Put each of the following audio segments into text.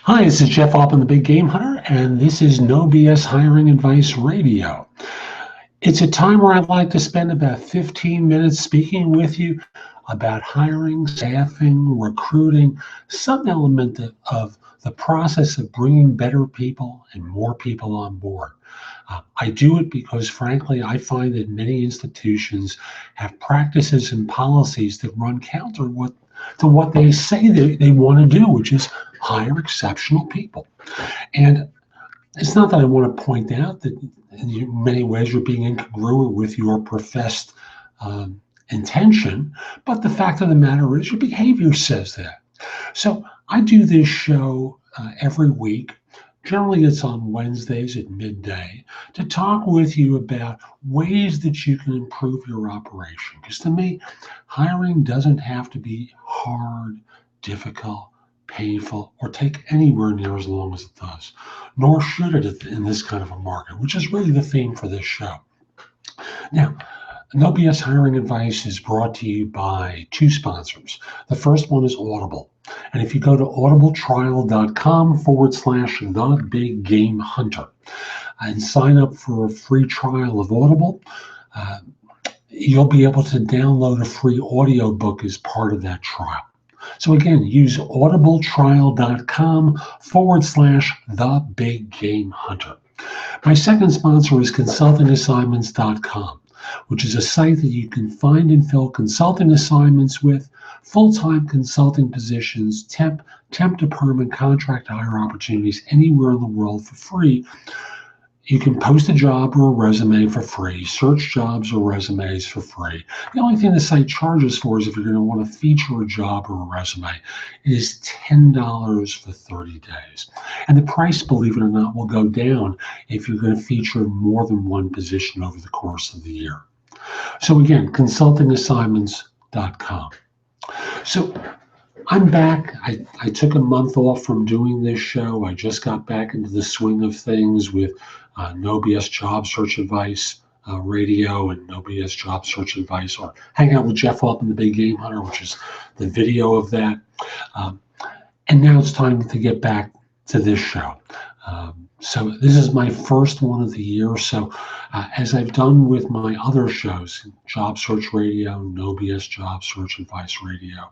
Hi, this is Jeff Altman, the Big Game Hunter, and this is No BS Hiring Advice Radio. It's a time where I'd like to spend about 15 minutes speaking with you about hiring, staffing, recruiting, some element of the process of bringing better people and more people on board. I do it because, frankly, I find that many institutions have practices and policies that run counter to what they say they want to do, which is hire exceptional people. And it's not that I want to point out that in many ways you're being incongruent with your professed intention, but the fact of the matter is your behavior says that. So I do this show every week. Generally, it's on Wednesdays at midday to talk with you about ways that you can improve your operation. Because to me, hiring doesn't have to be hard, difficult, painful, or take anywhere near as long as it does, nor should it in this kind of a market, which is really the theme for this show. Now, No BS Hiring Advice is brought to you by two sponsors. The first one is Audible. And if you go to audibletrial.com/the big game hunter and sign up for a free trial of Audible, uh, you'll be able to download a free audiobook as part of that trial. So again, use audibletrial.com/the big game hunter. My second sponsor is consultingassignments.com, which is a site that you can find and fill consulting assignments with, full-time consulting positions, temp to perm, and contract hire opportunities anywhere in the world for free. You can post a job or a resume for free, search jobs or resumes for free. The only thing the site charges for is if you're going to want to feature a job or a resume, it is $10 for 30 days. And the price, believe it or not, will go down if you're going to feature more than one position over the course of the year. So again, consultingassignments.com. So I'm back. I took a month off from doing this show. I just got back into the swing of things with No BS Job Search Advice Radio and No BS Job Search Advice, or hang out with Jeff Altman, the Big Game Hunter, which is the video of that. And now it's time to get back to this show. So this is my first one of the year. So as I've done with my other shows, Job Search Radio, No BS Job Search Advice Radio,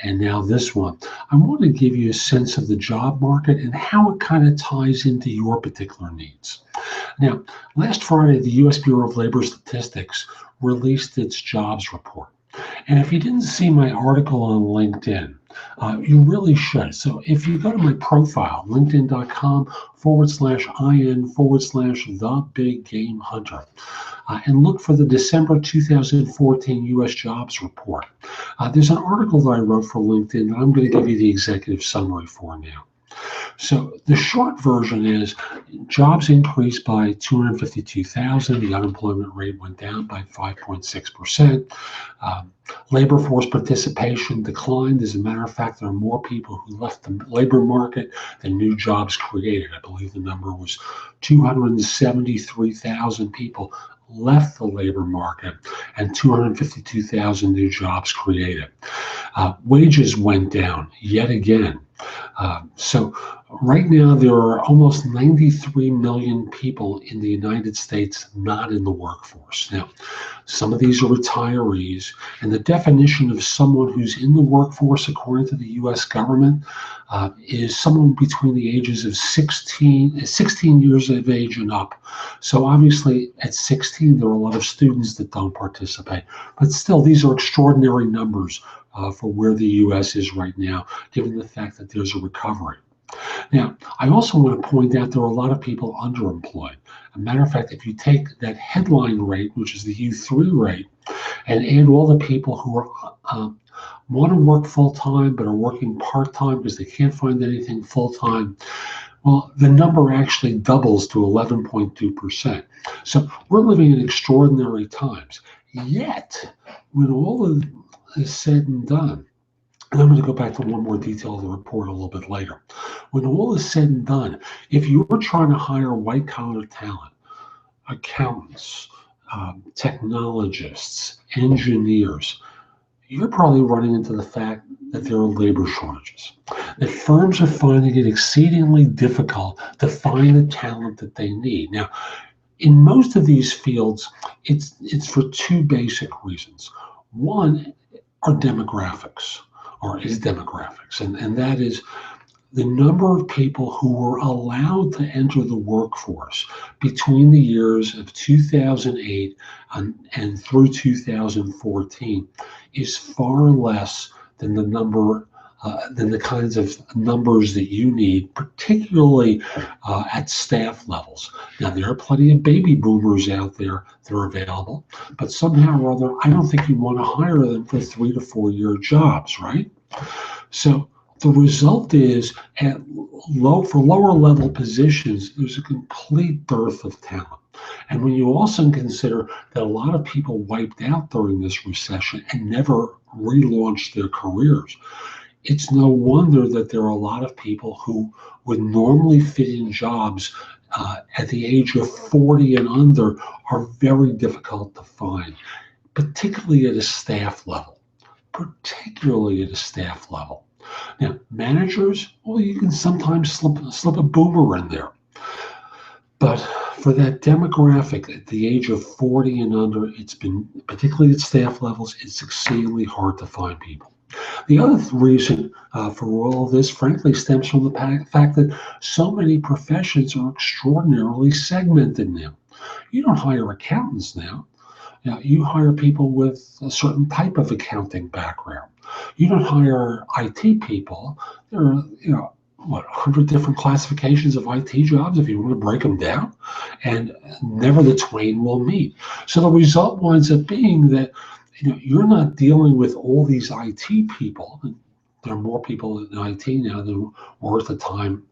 and now this one, I want to give you a sense of the job market and how it kind of ties into your particular needs. Now, last Friday, the U.S. Bureau of Labor Statistics released its jobs report. And if you didn't see my article on LinkedIn, you really should. So if you go to my profile, linkedin.com/in/the big game hunter, and look for the December 2014 U.S. jobs report. There's an article that I wrote for LinkedIn that I'm going to give you the executive summary for now. So the short version is jobs increased by 252,000. The unemployment rate went down by 5.6%. Labor force participation declined. As a matter of fact, there are more people who left the labor market than new jobs created. I believe the number was 273,000 people left the labor market and 252,000 new jobs created. Wages went down yet again. So right now there are almost 93 million people in the United States not in the workforce. Now, some of these are retirees, and the definition of someone who's in the workforce, according to the U.S. government, is someone between the ages of 16 years of age and up. So obviously at 16, there are a lot of students that don't participate, but still these are extraordinary numbers for where the U.S. is right now, given the fact that there's a recovery. Now, I also want to point out there are a lot of people underemployed. As a matter of fact, if you take that headline rate, which is the U3 rate, and add all the people who are want to work full-time but are working part-time because they can't find anything full-time, well, the number actually doubles to 11.2%. So we're living in extraordinary times. Yet, when all is said and done, and I'm going to go back to one more detail of the report a little bit later. When all is said and done, if you're trying to hire white-collar talent, accountants, technologists, engineers, you're probably running into the fact that there are labor shortages, that firms are finding it exceedingly difficult to find the talent that they need. Now, in most of these fields, it's for two basic reasons. One are demographics, or is demographics, and that is the number of people who were allowed to enter the workforce between the years of 2008 and through 2014 is far less than than the kinds of numbers that you need, particularly at staff levels. Now, there are plenty of baby boomers out there that are available, but somehow or other, I don't think you want to hire them for 3 to 4 year jobs, right? So the result is for lower level positions, there's a complete dearth of talent. And when you also consider that a lot of people wiped out during this recession and never relaunched their careers, it's no wonder that there are a lot of people who would normally fit in jobs at the age of 40 and under are very difficult to find, particularly at a staff level. Now, managers, well, you can sometimes slip a boomer in there. But for that demographic at the age of 40 and under, it's been, particularly at staff levels, it's exceedingly hard to find people. The other reason for all of this, frankly, stems from the fact that so many professions are extraordinarily segmented now. You don't hire accountants now. You hire people with a certain type of accounting background. You don't hire IT people. There are, 100 different classifications of IT jobs if you want to break them down, and never the twain will meet. So the result winds up being that you're not dealing with all these IT people. There are more people in IT now than were at the time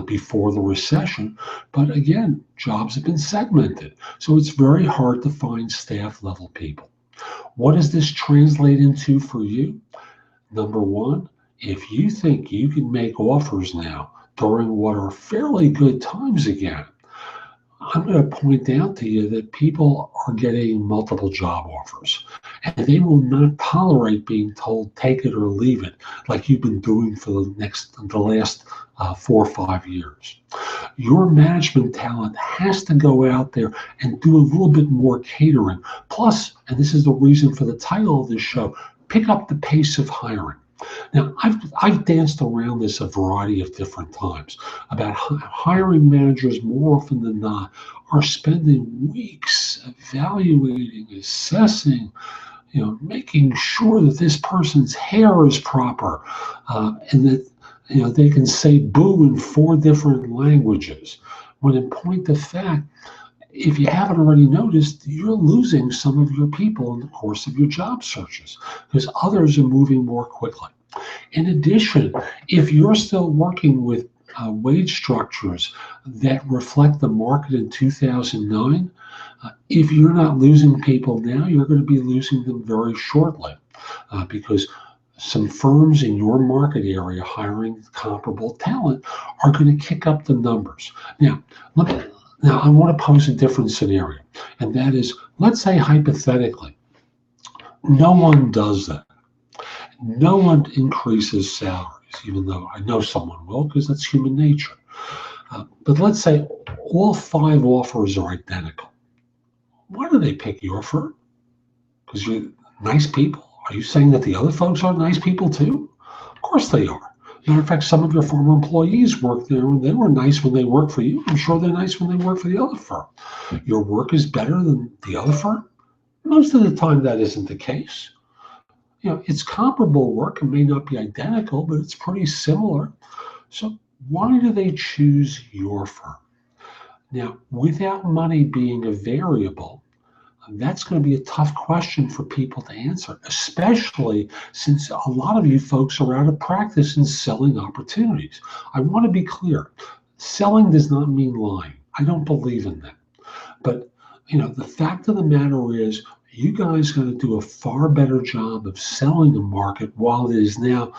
before the recession. But again, jobs have been segmented. So it's very hard to find staff level people. What does this translate into for you? Number one, if you think you can make offers now during what are fairly good times again, I'm going to point out to you that people are getting multiple job offers, and they will not tolerate being told take it or leave it like you've been doing for the last 4 or 5 years. Your management talent has to go out there and do a little bit more catering. Plus, and this is the reason for the title of this show, pick up the pace of hiring. Now, I've danced around this a variety of different times about hiring managers more often than not are spending weeks evaluating, assessing, making sure that this person's hair is proper, and that they can say boo in 4 different languages. When in point of fact, if you haven't already noticed, you're losing some of your people in the course of your job searches because others are moving more quickly. In addition, if you're still working with wage structures that reflect the market in 2009, if you're not losing people now, you're going to be losing them very shortly because some firms in your market area hiring comparable talent are going to kick up the numbers. Now, I want to pose a different scenario, and that is, let's say hypothetically, no one does that. No one increases salaries, even though I know someone will, because that's human nature. But let's say all 5 offers are identical. Why do they pick your firm? Because you're nice people? Are you saying that the other folks are nice people too? Of course they are. Matter of fact, some of your former employees worked there and they were nice when they worked for you. I'm sure they're nice when they work for the other firm. Your work is better than the other firm? Most of the time that isn't the case. It's comparable work. It may not be identical, but it's pretty similar. So why do they choose your firm? Now, without money being a variable, that's going to be a tough question for people to answer, especially since a lot of you folks are out of practice in selling opportunities. I want to be clear. Selling does not mean lying. I don't believe in that. But, the fact of the matter is, you guys are going to do a far better job of selling the market while it is now,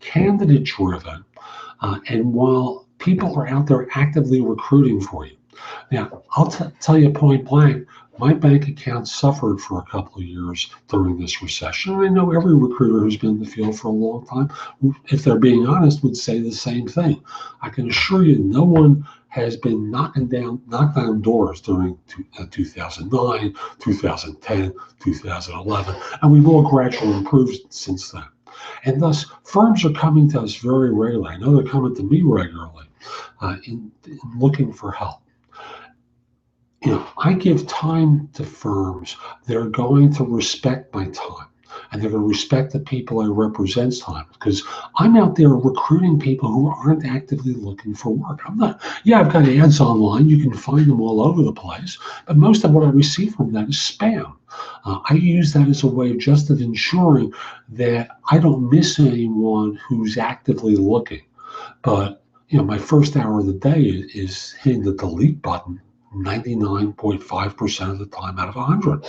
candidate driven, and while people are out there actively recruiting for you. Now, I'll tell you point blank, My bank account suffered for a couple of years during this recession. I know every recruiter who's been in the field for a long time, if they're being honest, would say the same thing. I can assure you, no one has been knocked down doors during 2009, 2010, 2011, and we've all gradually improved since then. And thus, firms are coming to us very regularly. I know they're coming to me regularly in looking for help. I give time to firms that are going to respect my time, and they're going to respect the people I represent's time, because I'm out there recruiting people who aren't actively looking for work. I'm not, yeah, I've got ads online. You can find them all over the place, but most of what I receive from that is spam. I use that as a way just of ensuring that I don't miss anyone who's actively looking. But my first hour of the day is hitting the delete button 99.5% of the time out of 100.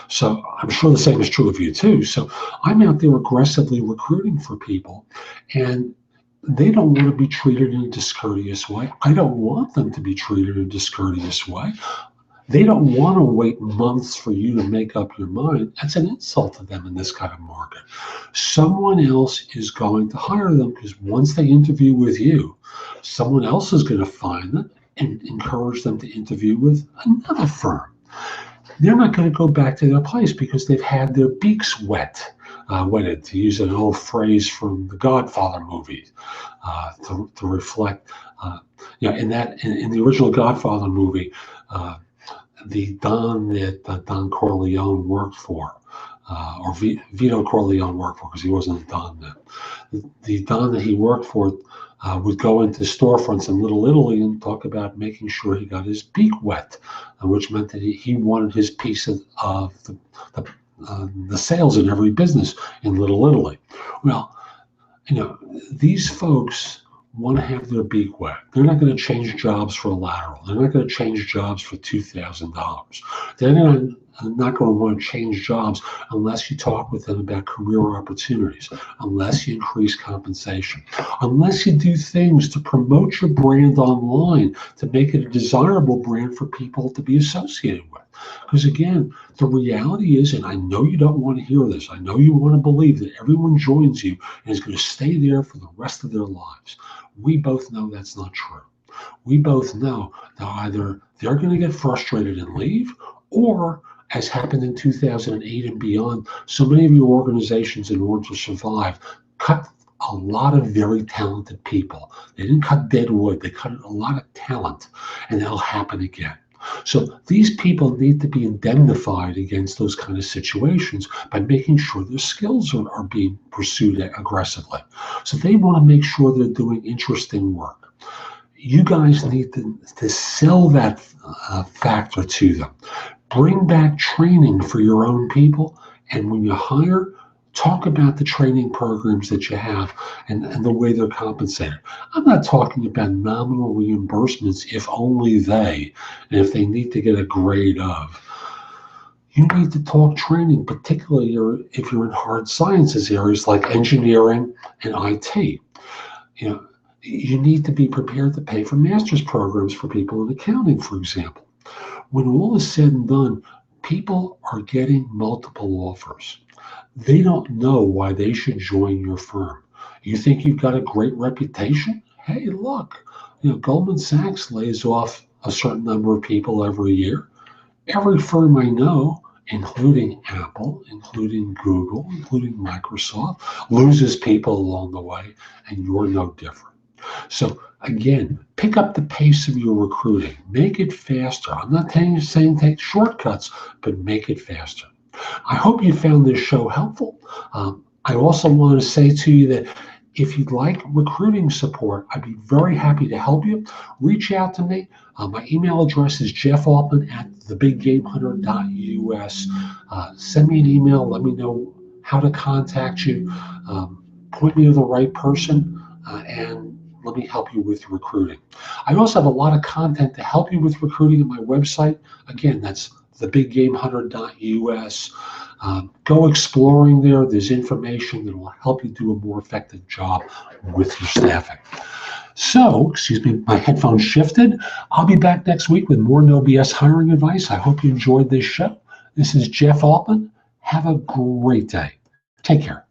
So I'm sure the same is true of you too. So I'm out there aggressively recruiting for people, and they don't want to be treated in a discourteous way. I don't want them to be treated in a discourteous way. They don't want to wait months for you to make up your mind. That's an insult to them in this kind of market. Someone else is going to hire them, because once they interview with you, someone else is going to find them and encourage them to interview with another firm. They're not going to go back to their place because they've had their beaks wetted, to use an old phrase from the Godfather movie, to reflect. In the original Godfather movie, the Don that Don Corleone worked for, or Vito Corleone worked for, because he wasn't a Don then. The Don that he worked for would go into storefronts in Little Italy and talk about making sure he got his beak wet, which meant that he wanted his piece of the sales in every business in Little Italy. Well, these folks want to have their beak wet. They're not going to change jobs for a lateral. They're not going to change jobs for $2,000. They're not going to want to change jobs unless you talk with them about career opportunities, unless you increase compensation, unless you do things to promote your brand online to make it a desirable brand for people to be associated with. Because again, the reality is, and I know you don't want to hear this, I know you want to believe that everyone joins you and is going to stay there for the rest of their lives. We both know that's not true. We both know that either they're going to get frustrated and leave, or, as happened in 2008 and beyond, so many of your organizations, in order to survive, cut a lot of very talented people. They didn't cut dead wood, they cut a lot of talent, and that'll happen again. So these people need to be indemnified against those kind of situations by making sure their skills are being pursued aggressively. So they want to make sure they're doing interesting work. You guys need to sell that factor to them. Bring back training for your own people, and when you hire, talk about the training programs that you have and the way they're compensated. I'm not talking about nominal reimbursements if only they, and if they need to get a grade of. You need to talk training, particularly if you're in hard sciences areas like engineering and IT. You need to be prepared to pay for master's programs for people in accounting, for example. When all is said and done, people are getting multiple offers. They don't know why they should join your firm. You think you've got a great reputation? Hey, look, Goldman Sachs lays off a certain number of people every year. Every firm I know, including Apple, including Google, including Microsoft, loses people along the way, and you're no different. So again, pick up the pace of your recruiting. Make it faster. I'm not saying take shortcuts, but make it faster. I hope you found this show helpful. I also want to say to you that if you'd like recruiting support, I'd be very happy to help you. Reach out to me. My email address is jeffaltman@thebiggamehunter.us. Send me an email. Let me know how to contact you. Point me to the right person, and let me help you with recruiting. I also have a lot of content to help you with recruiting on my website. Again, that's thebiggamehunter.us. Go exploring there. There's information that will help you do a more effective job with your staffing. So, excuse me, my headphones shifted. I'll be back next week with more No BS hiring advice. I hope you enjoyed this show. This is Jeff Altman. Have a great day. Take care.